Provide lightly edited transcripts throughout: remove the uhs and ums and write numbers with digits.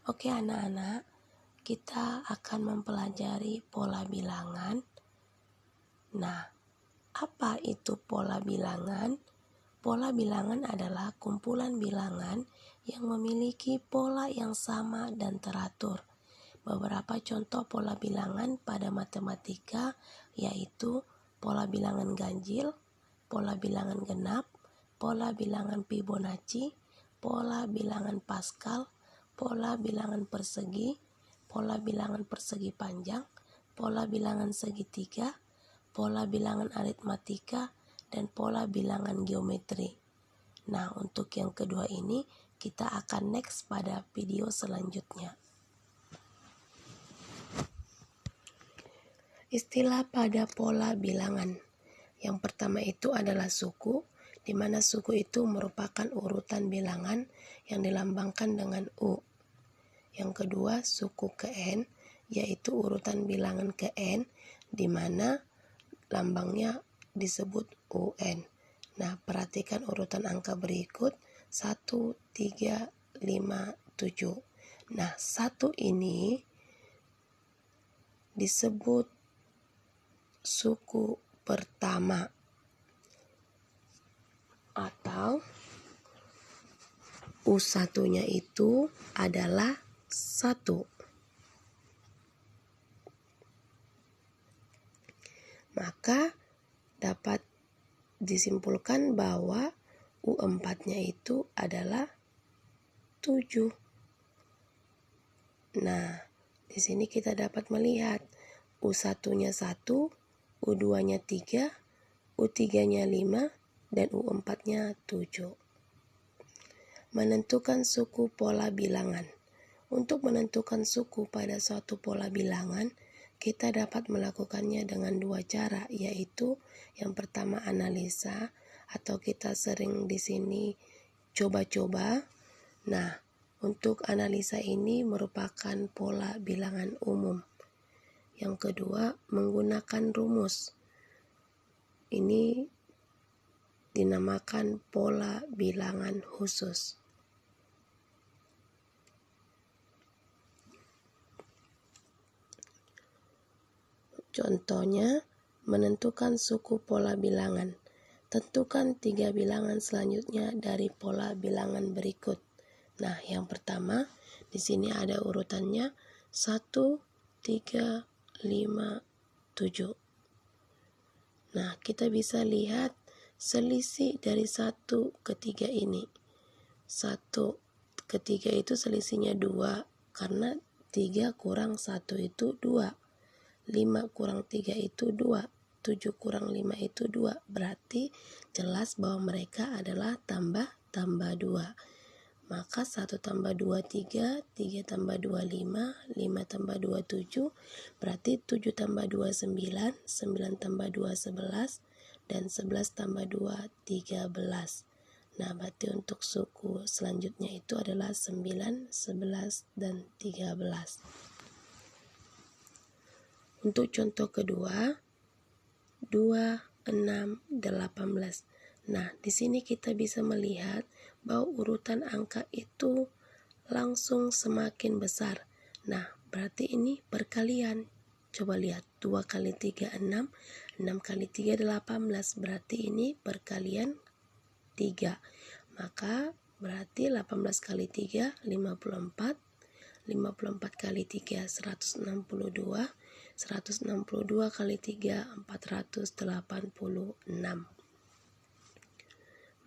Oke anak-anak, kita akan mempelajari pola bilangan. Nah, apa itu pola bilangan? Pola bilangan adalah kumpulan bilangan yang memiliki pola yang sama dan teratur. Beberapa contoh pola bilangan pada matematika yaitu pola bilangan ganjil, pola bilangan genap, pola bilangan Fibonacci, pola bilangan Pascal, pola bilangan persegi, pola bilangan persegi panjang, pola bilangan segitiga, pola bilangan aritmatika, dan pola bilangan geometri. Nah, untuk yang kedua ini kita akan next pada video selanjutnya. Istilah pada pola bilangan. Yang pertama itu adalah suku, di mana suku itu merupakan urutan bilangan yang dilambangkan dengan U. Yang kedua, suku ke N, yaitu urutan bilangan ke N, di mana lambangnya disebut UN. Nah, perhatikan urutan angka berikut 1, 3, 5, 7. Nah, 1 ini disebut suku pertama atau U1-nya itu adalah 1. Maka dapat disimpulkan bahwa U4-nya itu adalah 7. Nah, di sini kita dapat melihat U1-nya 1, U2-nya 3, U3-nya 5, dan U4-nya 7. Menentukan suku pola bilangan. Untuk menentukan suku pada suatu pola bilangan, kita dapat melakukannya dengan dua cara, yaitu yang pertama analisa, atau kita sering di sini coba-coba. Nah, untuk analisa ini merupakan pola bilangan umum. Yang kedua, menggunakan rumus. Ini dinamakan pola bilangan khusus. Contohnya, menentukan suku pola bilangan. Tentukan 3 bilangan selanjutnya dari pola bilangan berikut. Nah, yang pertama, di sini ada urutannya 1, 3, 5, 7. Nah, kita bisa lihat selisih dari 1 ke 3 ini. 1 ke 3 itu selisihnya 2, karena 3 kurang 1 itu 2. 5 kurang 3 itu 2. 7 kurang 5 itu 2. Berarti jelas bahwa mereka adalah tambah 2. Maka 1 tambah 2 3, 3 tambah 2 5, 5 tambah 2 7, berarti 7 tambah 2 9, 9 tambah 2 11, dan 11 tambah 2 13. Nah, berarti untuk suku selanjutnya itu adalah 9, 11, dan 13. Untuk contoh kedua, 2, 6, 18. Nah, di sini kita bisa melihat bahwa urutan angka itu langsung semakin besar. Nah, berarti ini perkalian. Coba lihat, 2 kali 3 6, 6 kali 3 18. Berarti ini perkalian 3. Maka berarti 18 kali 3 54, 54 kali 3 162, 162 kali 3 486.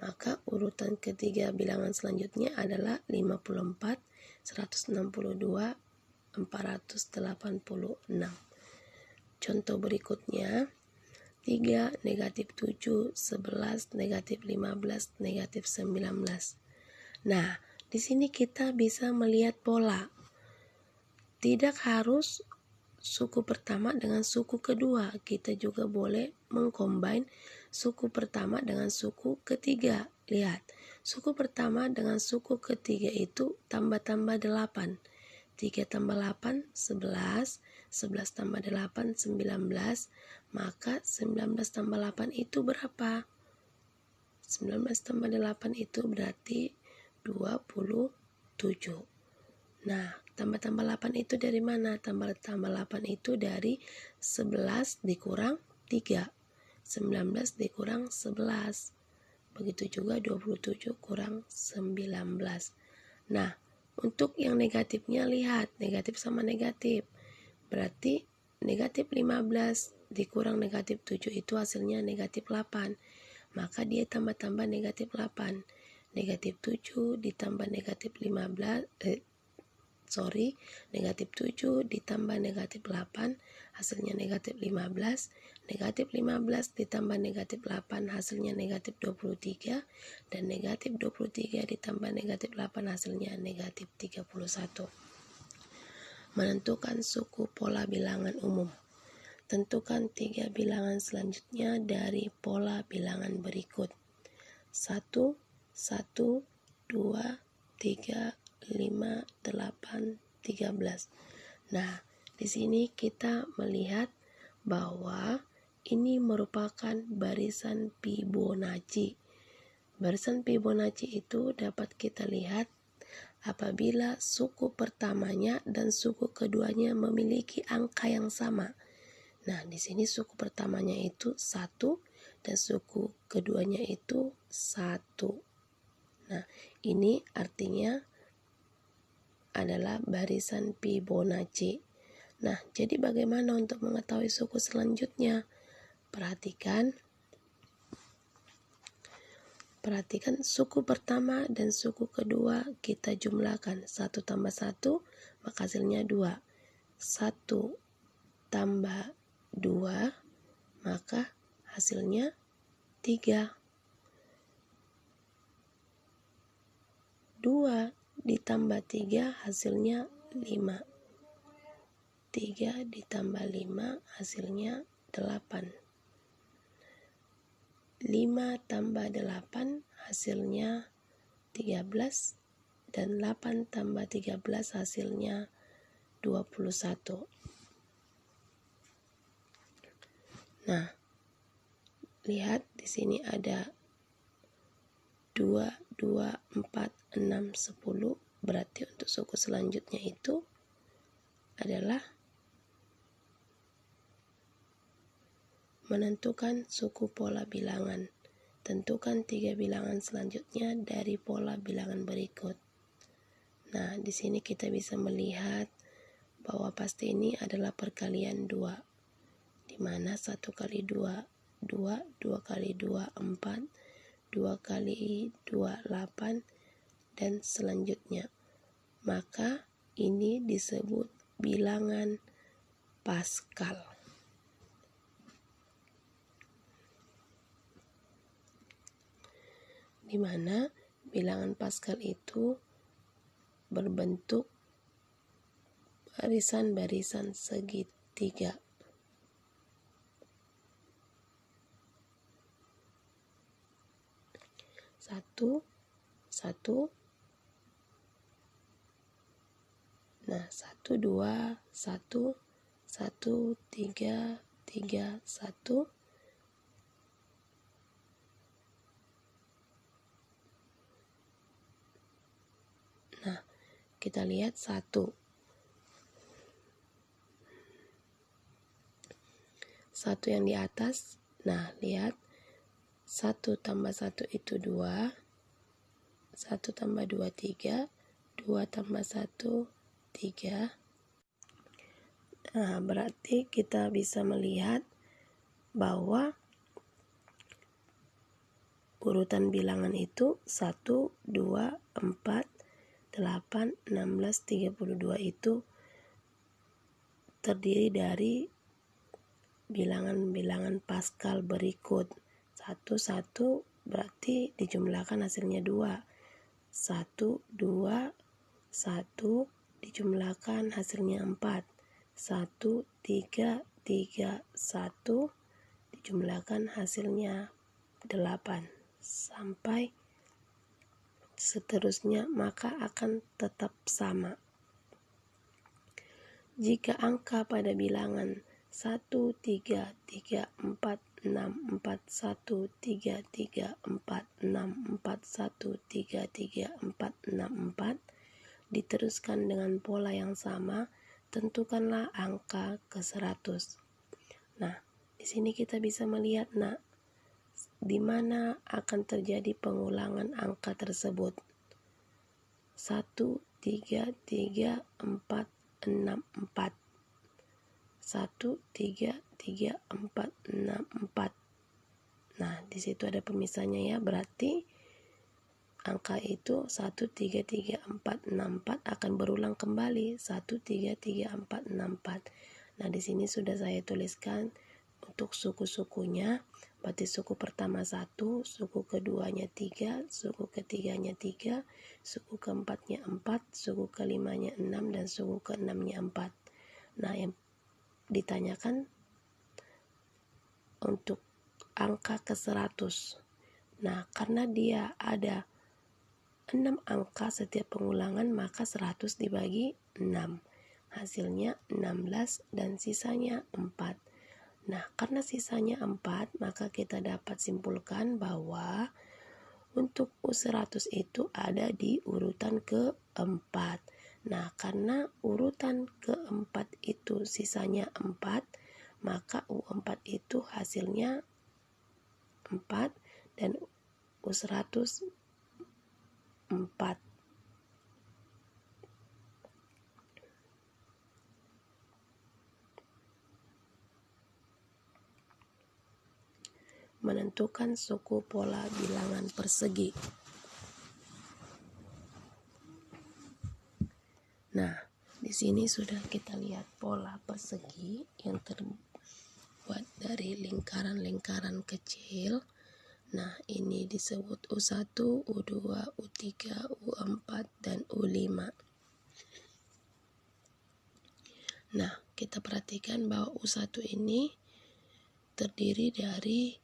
Maka urutan ketiga bilangan selanjutnya adalah 54, 162, 486. Contoh berikutnya, 3, negatif 7, 11, negatif 15, negatif 19. Nah, di sini kita bisa melihat pola. Tidak harus suku pertama dengan suku kedua. Kita juga boleh mengcombine suku pertama dengan suku ketiga. Lihat, suku pertama dengan suku ketiga itu tambah-tambah 8. 3 tambah 8, 11. 11 tambah 8, 19. Maka 19 tambah 8 itu berapa? 19 tambah 8 itu berarti 27. Nah, tambah-tambah 8 itu dari mana? Tambah-tambah 8 itu dari 11 dikurang 3. 19 dikurang 11. Begitu juga 27 kurang 19. Nah, untuk yang negatifnya lihat, negatif sama negatif. Berarti negatif 15 dikurang negatif 7 itu hasilnya negatif 8. Maka dia tambah-tambah negatif 8. Negatif 7 ditambah negatif 15, negatif 7 ditambah negatif 8 hasilnya negatif 15. Negatif 15 ditambah negatif 8 hasilnya negatif 23. Dan negatif 23 ditambah negatif 8 hasilnya negatif 31. Menentukan suku pola bilangan umum. Tentukan 3 bilangan selanjutnya dari pola bilangan berikut. 1, 1, 2, 3, 5, 8, 13. Nah, di sini kita melihat bahwa ini merupakan barisan Fibonacci. Barisan Fibonacci itu dapat kita lihat apabila suku pertamanya dan suku keduanya memiliki angka yang sama. Nah, di sini suku pertamanya itu 1 dan suku keduanya itu 1. Nah, ini artinya adalah barisan Fibonacci. Nah, jadi bagaimana untuk mengetahui suku selanjutnya? Perhatikan suku pertama dan suku kedua kita jumlahkan. 1 tambah 1 maka hasilnya 2. 1 tambah 2 maka hasilnya 3. 2 ditambah 3 hasilnya 5. 3 ditambah 5 hasilnya 8. 5 tambah 8 hasilnya 13 dan 8 tambah 13 hasilnya 21. Nah, lihat di sini ada 2, 2, 4, 6, 10. Berarti untuk suku selanjutnya itu adalah menentukan suku pola bilangan. Tentukan 3 bilangan selanjutnya dari pola bilangan berikut. Nah, di sini kita bisa melihat bahwa pasti ini adalah perkalian 2. Di mana 1 kali 2, 2, 2 kali 2, 4, 2 kali 2, 8, dan selanjutnya. Maka ini disebut bilangan Pascal. Di mana bilangan Pascal itu berbentuk barisan-barisan segitiga. Satu, nah 1, 2, 1, 1, 3, 3, 1. Nah, kita lihat 1. 1 yang di atas. Nah, lihat 1 tambah 1 itu 2. 1 tambah 2, 3. 2 tambah 1, 3. Nah, berarti kita bisa melihat bahwa urutan bilangan itu 1, 2, 4, 8, 16, 32 itu terdiri dari bilangan-bilangan Pascal berikut. 1, 1 berarti dijumlahkan hasilnya 2. 1, 2, 1 dijumlahkan hasilnya 4. 1, 3, 3, 1 dijumlahkan hasilnya 8. Sampai seterusnya, maka akan tetap sama. Jika angka pada bilangan 1, 3, 3, 4, 6, 4, 1, 3, 3, 4, 6, 4, 1, 3, 3, 4, 6, 4 diteruskan dengan pola yang sama, tentukanlah angka ke-100. Nah, di sini kita bisa melihat di mana akan terjadi pengulangan angka tersebut. 1, 3, 3, 4, 6, 4. 1, 3, 3, 4, 6, 4. Nah, di situ ada pemisahnya ya, berarti angka itu 1, 3, 3, 4, 6, 4 akan berulang kembali. 1, 3, 3, 4, 6, 4. Nah, di sini sudah saya tuliskan untuk suku-sukunya. Berarti suku pertama 1, suku keduanya 3, suku ketiganya 3, suku keempatnya 4, suku kelimanya 6, dan suku keenamnya 4. Nah, yang ditanyakan untuk angka ke-100. Nah, karena dia ada 6 angka setiap pengulangan, maka 100 dibagi 6. Hasilnya 16 dan sisanya 4. Nah, karena sisanya 4, maka kita dapat simpulkan bahwa untuk U100 itu ada di urutan keempat. Nah, karena urutan keempat itu sisanya 4, maka U4 itu hasilnya 4 dan U100 4. Menentukan suku pola bilangan persegi. Nah, di sini sudah kita lihat pola persegi yang terbuat dari lingkaran-lingkaran kecil. Nah, ini disebut U1, U2, U3, U4, dan U5. Nah, kita perhatikan bahwa U1 ini terdiri dari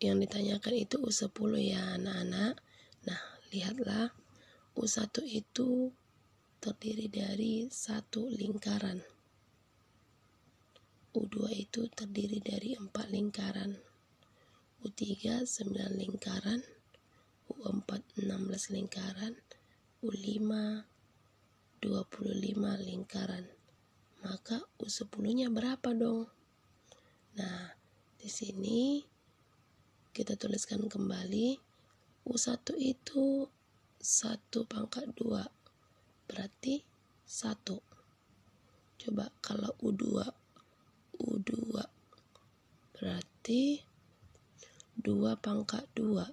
yang ditanyakan itu U10 ya anak-anak. Nah, lihatlah U1 itu terdiri dari 1 lingkaran. U2 itu terdiri dari 4 lingkaran. U3 9 lingkaran. U4 16 lingkaran. U5 25 lingkaran. Maka U10-nya berapa dong? Nah, di sini kita tuliskan kembali. U1 itu 1 pangkat 2, berarti 1. Coba kalau U2 berarti 2 pangkat 2,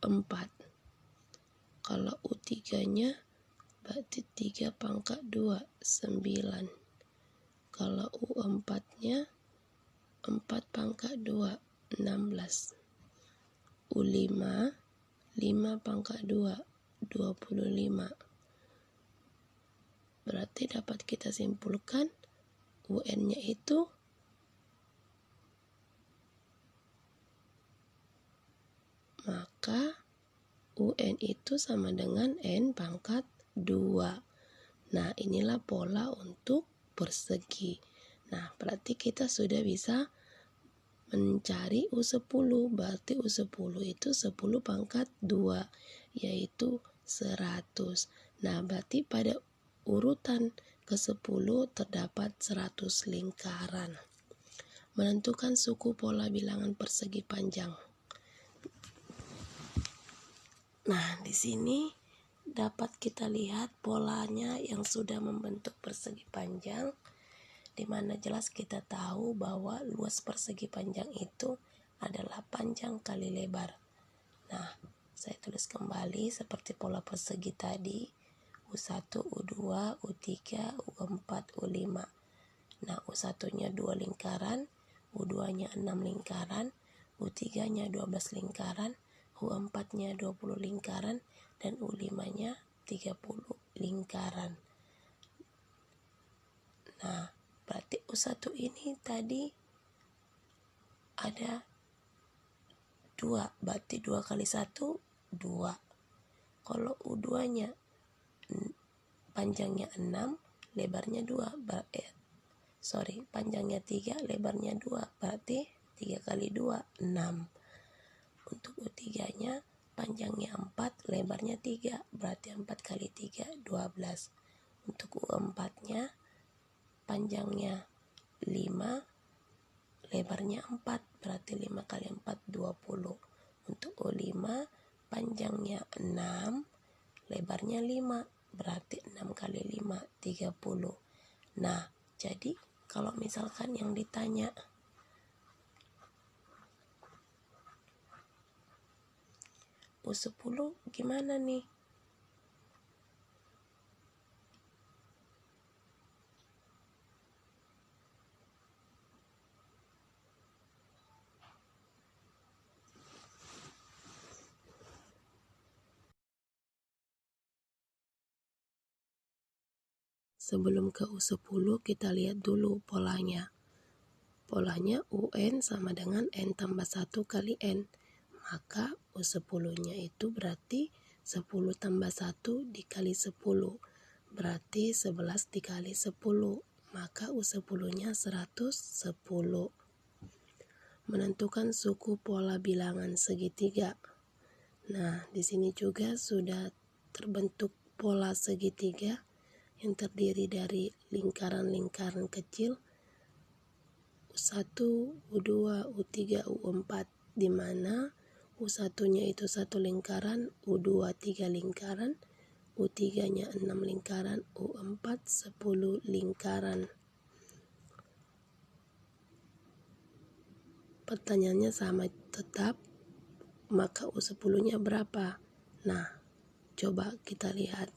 4. Kalau U3 nya berarti 3 pangkat 2, 9. Kalau U4 nya 4 pangkat 2, 16. U5 5 pangkat 2, 25. Berarti dapat kita simpulkan UN-nya itu maka UN itu sama dengan N pangkat 2. Nah, inilah pola untuk persegi. Nah, berarti kita sudah bisa mencari U10, berarti U10 itu 10 pangkat 2, yaitu 100. Nah, berarti pada urutan ke-10 terdapat 100 lingkaran. Menentukan suku pola bilangan persegi panjang. Nah, di sini dapat kita lihat polanya yang sudah membentuk persegi panjang, di mana jelas kita tahu bahwa luas persegi panjang itu adalah panjang kali lebar. Nah, saya tulis kembali seperti pola persegi tadi, U1, U2, U3, U4, U5. Nah, U1-nya 2 lingkaran, U2-nya 6 lingkaran, U3-nya 12 lingkaran, U4-nya 20 lingkaran, dan U5-nya 30 lingkaran. Nah, berarti U1 ini tadi ada 2, berarti 2 kali 1, 2. Kalau U2-nya panjangnya 6, lebarnya 2, panjangnya 3, lebarnya 2, berarti 3 kali 2, 6. untuk U3 nya panjangnya 4, lebarnya 3, berarti 4 kali 3 12. Untuk U4 nya panjangnya 5, lebarnya 4, berarti 5 kali 4 20. Untuk U5 panjangnya 6, lebarnya 5, berarti 6 kali 5 30. Nah, jadi kalau misalkan yang ditanya U10 gimana nih? Sebelum ke U10 kita lihat dulu polanya. Polanya UN sama dengan N tambah 1 kali N. Maka U10-nya itu berarti 10 tambah 1 dikali 10. Berarti 11 dikali 10. Maka U10-nya 110. Menentukan suku pola bilangan segitiga. Nah, di sini juga sudah terbentuk pola segitiga yang terdiri dari lingkaran-lingkaran kecil U1, U2, U3, U4, di mana U1-nya itu 1 lingkaran, U2 3 lingkaran, U3-nya 6 lingkaran, U4 10 lingkaran. Pertanyaannya sama tetap, maka U10-nya berapa? Nah, coba kita lihat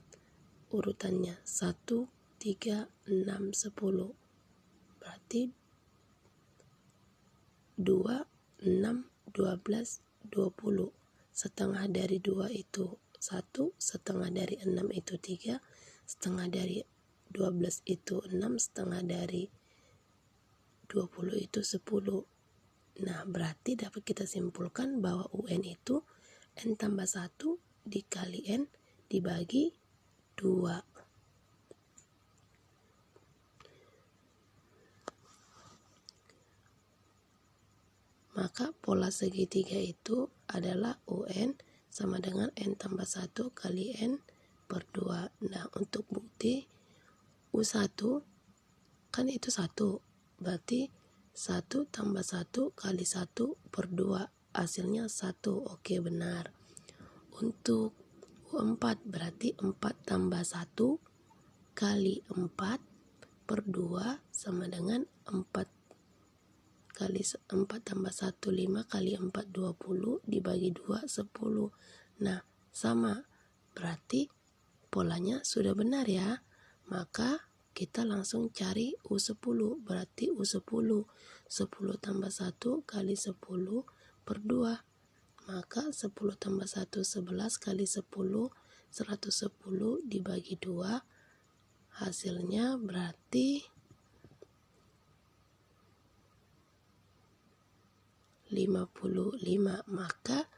urutannya 1, 3, 6, 10. Berarti 2, 6, 12, 20. Setengah dari 2 itu 1, setengah dari 6 itu 3, setengah dari 12 itu 6, setengah dari 20 itu 10. Nah, berarti dapat kita simpulkan bahwa UN itu N tambah 1 dikali N dibagi 2. Maka pola segitiga itu adalah UN sama dengan N tambah 1 kali N per 2. Nah, untuk bukti U1 kan itu 1. Berarti 1 tambah 1 kali 1 per 2. Hasilnya 1. Oke, benar. Untuk U4 berarti 4 tambah 1 kali 4 per 2 sama dengan 4 kali 4 tambah 1 5 kali 4 20 dibagi 2 10. Nah, sama. Berarti polanya sudah benar ya. Maka kita langsung cari U10. Berarti U10 10 tambah 1 kali 10 per 2. Maka 10 tambah 1 11 kali 10 110 dibagi 2. Hasilnya berarti 55. Maka